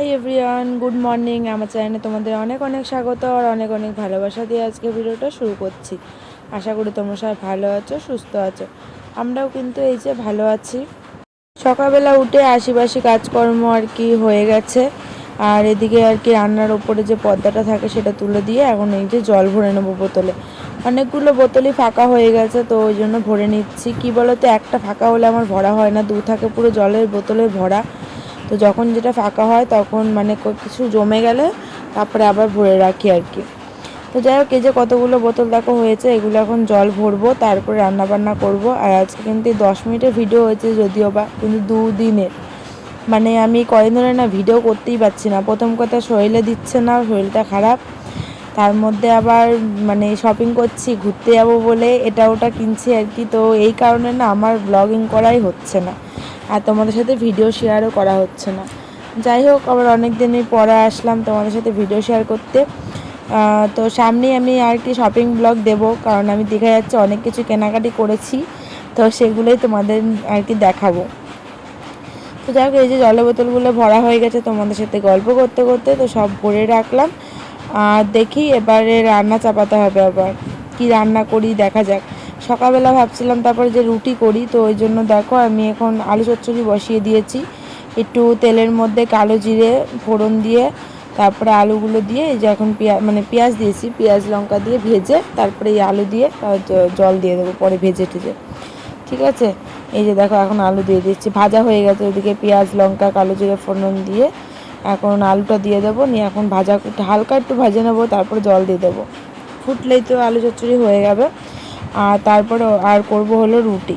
Hi everyone, good morning. আমার চ্যানেলে তোমাদের অনেক অনেক স্বাগত আর অনেক অনেক ভালোবাসা দিয়ে আজকে ভিডিওটা শুরু করছি। আশা করি তোমরা সবাই ভালো আছো, সুস্থ আছো। আমরাও কিন্তু এই যে ভালো আছি। সকালবেলা উঠে আশিপাশি কাজকর্ম আর কি হয়ে গেছে, আর এদিকে আর কি রান্নার ওপরে যে পর্দাটা থাকে সেটা তুলে দিয়ে এখন এই যে জল ভরে নেবো বোতলে। অনেকগুলো বোতলই ফাঁকা হয়ে গেছে, তো ওই জন্য ভরে নিচ্ছি। কি বলতো, একটা ফাঁকা হলে আমার ভরা হয় না, দু থাকে পুরো জলের বোতলে ভরা। তো যখন যেটা ফাঁকা হয় তখন মানে কিছু জমে গেলে তারপরে আবার ভরে রাখি আর কি। তো যাই হোক, এই যে কতগুলো বোতল দেখো হয়েছে, এগুলো এখন জল ভরবো, তারপরে রান্নাবান্না করবো। আর আজকে কিন্তু 10 মিনিটের ভিডিও হয়েছে যদিও বা, কিন্তু 2 দিনের। মানে আমি কদিন ধরে না ভিডিও করতেই পারছি না। প্রথম কথা, শরীরে দিচ্ছে না, শরীরটা খারাপ। তার মধ্যে আবার মানে শপিং করছি, ঘুরতে যাবো বলে এটা ওটা কিনছি আর কি। তো এই কারণে না আমার ব্লগিং করাই হচ্ছে না, আর তোমাদের সাথে ভিডিও শেয়ারও করা হচ্ছে না। যাই হোক, আবার অনেক দিনই পরে আসলাম তোমাদের সাথে ভিডিও শেয়ার করতে। তো সামনেই আমি আর কি শপিং ব্লগ দেব, কারণ আমি দেখা যাচ্ছে অনেক কিছু কেনাকাটি করেছি, তো সেগুলোই তোমাদের আর কি দেখাবো। তো যাই হোক, এই যে জলের বোতলগুলো ভরা হয়ে গেছে, তোমাদের সাথে গল্প করতে করতে তো সব ভরে রাখলাম। আর দেখি এবারে রান্না চাপাতে হবে, আবার কি রান্না করি দেখা যাক। সকালবেলা ভাবছিলাম তারপরে যে রুটি করি, তো ওই জন্য দেখো আমি এখন আলু চচ্চড়ি বসিয়ে দিয়েছি। একটু তেলের মধ্যে কালো জিরে ফোড়ন দিয়ে তারপরে আলুগুলো দিয়ে, এই যে এখন পেঁয়াজ দিয়েছি, পেঁয়াজ লঙ্কা দিয়ে ভেজে তারপরে এই আলু দিয়ে জল দিয়ে দেবো পরে ভেজে টেজে। ঠিক আছে, এই যে দেখো এখন আলু দিয়ে দিচ্ছি, ভাজা হয়ে গেছে ওইদিকে পেঁয়াজ লঙ্কা কালো জিরে ফোড়ন দিয়ে। এখন আলুটা দিয়ে দেবো, নিয়ে এখন হালকা একটু ভেজে নেবো, তারপরে জল দিয়ে দেবো। ফুটলেই তো আলু চচ্চড়ি হয়ে যাবে। আর তারপরে আর করব হলো রুটি।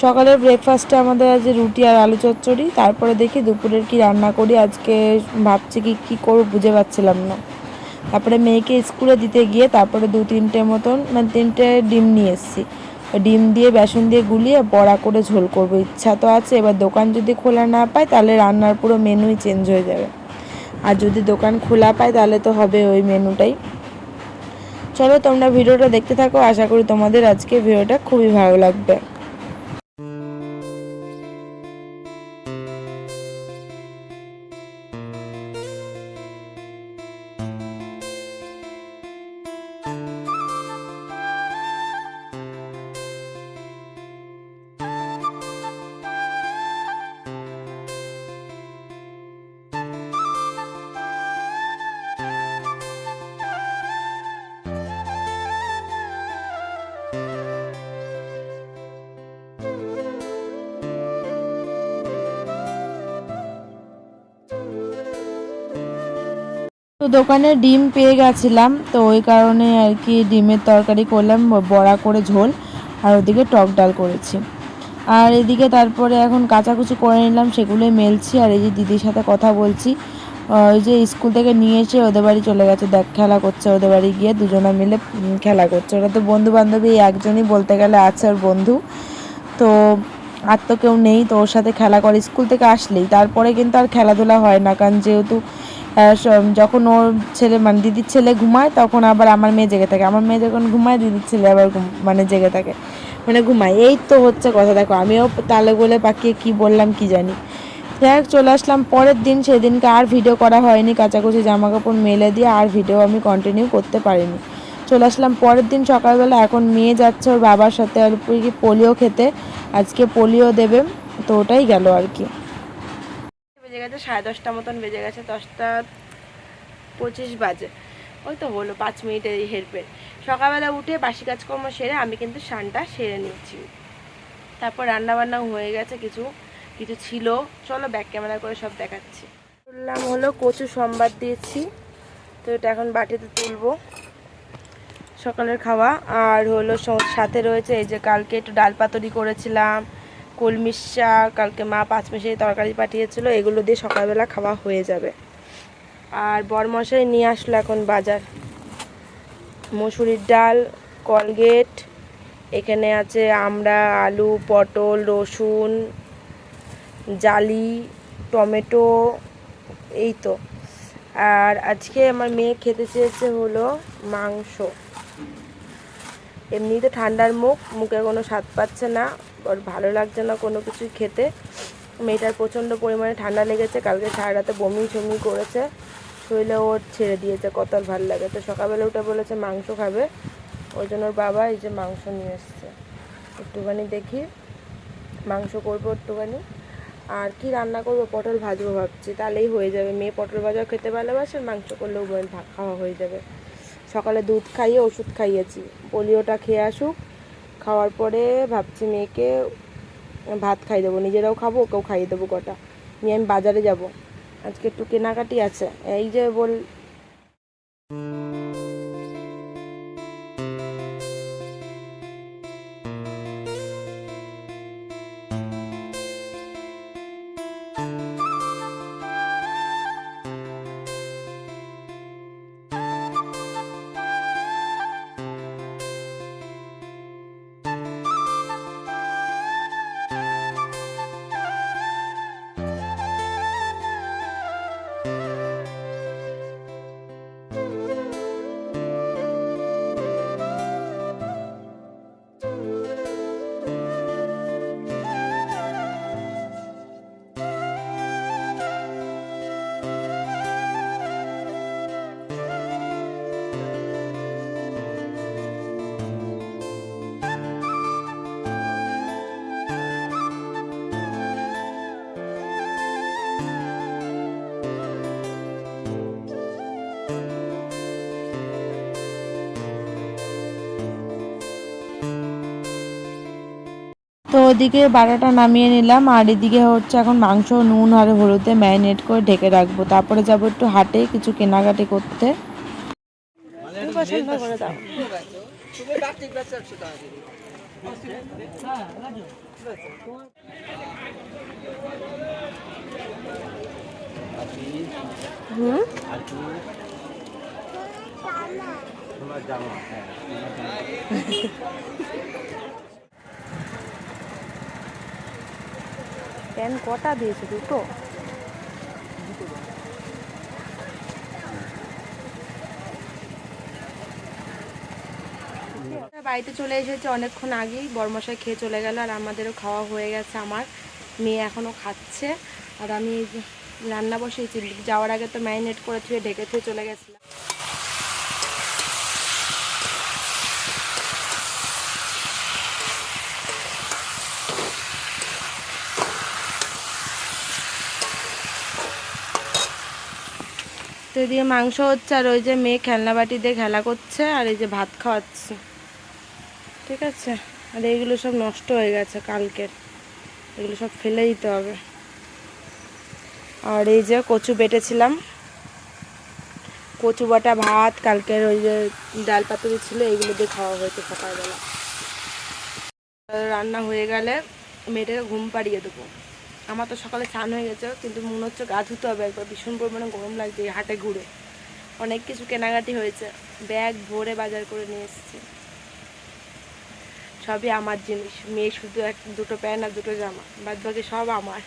সকালের ব্রেকফাস্টে আমাদের আজ রুটি আর আলু চচ্চড়ি। তারপরে দেখি দুপুরের কি রান্না করি আজকে। ভাবছি কি করবো বুঝে পাচ্ছিলাম না। তারপরে মেয়েকে স্কুলে দিতে গিয়ে তারপরে 2-3টে মতন মানে 3টে ডিম নিয়ে এসেছি। ডিম দিয়ে বেসন দিয়ে গুলিয়ে বড়া করে ঝোল করবো, ইচ্ছা তো আছে। এবার দোকান যদি খোলা না পায় তাহলে রান্নার পুরো মেনুই চেঞ্জ হয়ে যাবে, আর যদি দোকান খোলা পায় তাহলে তো হবে ওই মেনুটাই। চলো তোমরা ভিডিওটা দেখতে থাকো, আশা করি তোমাদের আজকে ভিডিওটা খুবই ভালো লাগবে। তো দোকানে ডিম পেয়ে গেছিলাম, তো ওই কারণে আর কি ডিমের তরকারি করলাম, বড়া করে ঝোল, আর ওদিকে টক ডাল করেছি। আর এদিকে তারপরে এখন কাচাকুচি করে নিলাম, সেগুলোই মেলছি। আর এই যে দিদির সাথে কথা বলছি, ওই যে স্কুল থেকে নিয়ে এসে ওদের বাড়ি চলে গেছে, দেখ খেলা করছে ওদের বাড়ি গিয়ে, দুজনে মিলে খেলা করছে। ওরা তো বন্ধু বান্ধবী একজনই বলতে গেলে আছে ওর বন্ধু, তো আর তো কেউ নেই, তো ওর সাথে খেলা করে স্কুল থেকে আসলেই। তারপরে কিন্তু আর খেলাধুলা হয় না, কারণ যেহেতু যখন ওর ছেলে মানে দিদির ছেলে ঘুমায় তখন আবার আমার মেয়ে জেগে থাকে, আমার মেয়ে যখন ঘুমায় দিদির ছেলে আবার মানে জেগে থাকে, মানে ঘুমায়। এই তো হচ্ছে কথা। দেখো আমিও তালে গোলে পাকিয়ে কি বললাম কি জানি। যাই হোক, চলে আসলাম পরের দিন। সেদিনকে আর ভিডিও করা হয়নি, কাচাকুচি জামা কাপড় মেলে দিয়ে আর ভিডিও আমি কন্টিনিউ করতে পারিনি। চলে আসলাম পরের দিন সকালবেলা। এখন মেয়ে যাচ্ছে ওর বাবার সাথে আর কি পোলিও খেতে, আজকে পোলিও দেবে, তো ওটাই গেল আর কি। বেজে গেছে 10:30 মতন বেজে গেছে, 10:25 বাজে। ওই তো হলো 5 মিনিটের হেরফের। সকালবেলা উঠে বাসি কাজকর্ম সেরে আমি কিন্তু স্নানটা সেরে নিচ্ছি। তারপর রান্নাবান্নাও হয়ে গেছে, কিছু কিছু ছিল, চলো ব্যাক ক্যামেরা করে সব দেখাচ্ছি। বললাম হলো কচু সম্বাদ দিয়েছি, তো এটা এখন বাটিতে তুলবো সকালের খাওয়া। আর হলো সাথে রয়েছে এই যে কালকে একটু ডাল পাতুরি করেছিলাম, কলমির শাক, কালকে মা 5 মিশালি তরকারি পাঠিয়েছিল, এগুলো দিয়ে সকালবেলা খাওয়া হয়ে যাবে। আর বরমশাই নিয়ে আসলো এখন বাজার মসুরির ডাল, কলগেট, এখানে আছে আমড়া, আলু, পটল, রসুন, জালি, টমেটো, এই তো। আর আজকে আমার মেয়ে খেতে চেয়েছে হলো মাংস। এমনিতে ঠান্ডার মুখে কোনো স্বাদ পাচ্ছে না, ওর ভালো লাগছে না কোনো কিছুই খেতে, মেয়েটার প্রচণ্ড পরিমাণে ঠান্ডা লেগেছে, কালকে সারা রাতে বমি ঝমি করেছে, শরীরে ওর ছেড়ে দিয়েছে, কত আর ভালো লাগে। তো সকালবেলা উঠে বলেছে মাংস খাবে, ওই জন্য ওর বাবা এই যে মাংস নিয়ে এসছে। একটুখানি দেখি মাংস করবো একটুখানি, আর কি রান্না করবো, পটল ভাজবো ভাবছি, তাহলেই হয়ে যাবে। মেয়ে পটল ভাজাও খেতে ভালোবাসে, মাংস করলেও খাওয়া হয়ে যাবে। সকালে দুধ খাইয়ে ওষুধ খাইয়েছি, পোলিওটা খেয়ে আসুক, খাওয়ার পরে ভাবছি মেয়েকে ভাত খাইয়ে দেবো, নিজেরাও খাবো, ওকেও খাইয়ে দেবো কটা নিয়ে। আমি বাজারে যাব আজকে, একটু কেনাকাটি আছে। এই যে তো ওদিকে বাটাটা নামিয়ে নিলাম, আর এদিকে হচ্ছে এখন মাংস নুন আর হলুদে ম্যারিনেট করে ঢেকে রাখবো, তারপরে যাবো একটু হাটে কিছু কেনাকাটি করতে। পছন্দ করে দাও। প্যান কটা দিয়েছে? দুটো। বাড়িতে চলে এসেছে অনেকক্ষণ আগেই, বরমশাই খেয়ে চলে গেল, আর আমাদেরও খাওয়া হয়ে গেছে। আমার মেয়ে এখনও খাচ্ছে, আর আমি রান্না বসেছি। যাওয়ার আগে তো ম্যারিনেট করে থুয়ে ঢেকে থুয়ে চলে গেছিলাম। তো এদিকে মাংস হচ্ছে, আর ওই যে মেয়ে খেলনা বাটি দিয়ে খেলা করছে, আর এই যে ভাত খাওয়াচ্ছি, ঠিক আছে। আর এইগুলো সব নষ্ট হয়ে গেছে কালকের, এগুলো সব ফেলে দিতে হবে। আর এই যে কচু বেটেছিলাম, কচু বাটা ভাত, কালকের ওই যে ডাল পাতুরি ছিল, এইগুলো দিয়ে খাওয়া হয়েছে সকালবেলা। রান্না হয়ে গেলে মেয়েটাকে ঘুম পাড়িয়ে দেবো। আমার তো সকালে স্নান হয়ে গেছে, কিন্তু মনে হচ্ছে গা ধুতে হবে একবার, ভীষণ পরিমাণে গরম লাগছে। হাটে ঘুরে অনেক কিছু কেনাকাটি হয়েছে, ব্যাগ ভরে বাজার করে নিয়ে এসেছি, সবই আমার জিনিস। মেয়ে শুধু দুটো প্যান্ট আর দুটো জামা, বাদ বাকি সব আমার।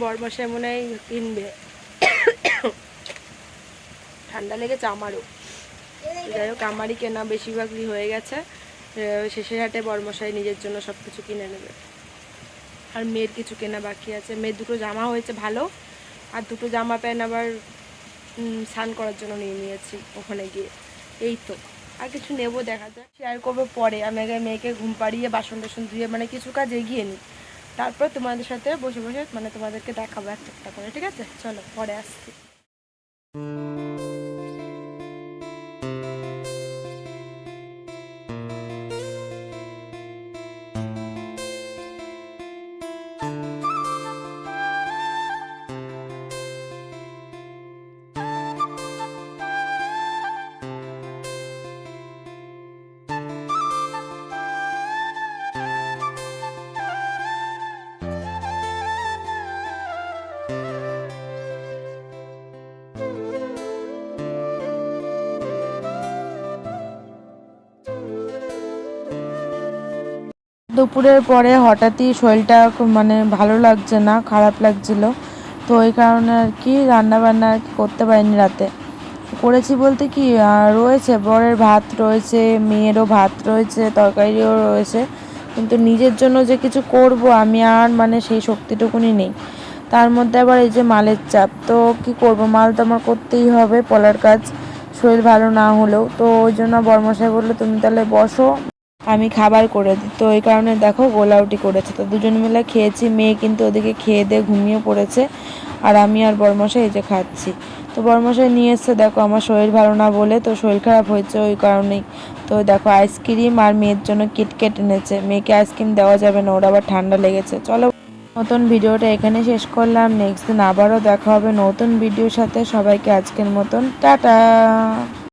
বরমশাই মনে হয় কিনবে, ঠান্ডা লেগেছে আমারও। যাই হোক, আমারই কেনা বেশিরভাগই হয়ে গেছে। শেষের হাটে বরমশাই নিজের জন্য সব কিছু কিনে নেবে, আর মেয়ের কিছু কেনা বাকি আছে। মেয়ের দুটো জামা হয়েছে ভালো, আর দুটো জামা প্যান্ট আবার স্নান করার জন্য নিয়ে নিয়েছি ওখানে গিয়ে। এই তো, আর কিছু নেবো, দেখা যাক, শেয়ার করবো পরে। আমি আগে মেয়েকে ঘুম পাড়িয়ে বাসন টাসন ধুয়ে মানে কিছু কাজ এগিয়ে নিই, তারপর তোমাদের সাথে বসে বসে মানে তোমাদেরকে দেখাবো একটা করে, ঠিক আছে? চলো পরে আসছি। দুপুরের পরে হঠাৎই শরীরটা মানে ভালো লাগছে না, খারাপ লাগছিল, তো ওই কারণে আর কি রান্নাবান্না আর কি করতে পারিনি রাতে। করেছি বলতে কি, রয়েছে বরের ভাত রয়েছে, মেয়েরও ভাত রয়েছে, তরকারিও রয়েছে, কিন্তু নিজের জন্য যে কিছু করব আমি আর মানে সেই শক্তিটুকুনি নেই। তার মধ্যে আবার এই যে মালের চাপ, তো কি করব, মাল তো আমার করতেই হবে, পলার কাজ, শরীর ভালো না হলেও। তো ওই জন্য বরমশাই বললো তুমি তাহলে বসো, আমি খাবার করে দিই। তো এই কারণে দেখো গোলাউটি করেছে, তো দুজন মিলে খেয়েছি। মেয়ে কিন্তু ওদিকে খেয়ে দিয়ে ঘুমিয়ে পড়েছে, আর আমি আর বরমশাই এই যে খাচ্ছি। তো বরমশাই নিয়ে এসছে, দেখো আমার শরীর ভালো না বলে, তো শরীর খারাপ হয়েছে ওই কারণেই। তো দেখো আইসক্রিম আর মেয়ের জন্য কিটক্যাট এনেছে। মেয়েকে আইসক্রিম দেওয়া যাবে না, ওর আবার ঠান্ডা লেগেছে। চলো নতুন ভিডিওটা এখানে শেষ করলাম, নেক্সট দিন আবারও দেখা হবে নতুন ভিডিওর সাথে। সবাইকে আজকের মতন টাটা।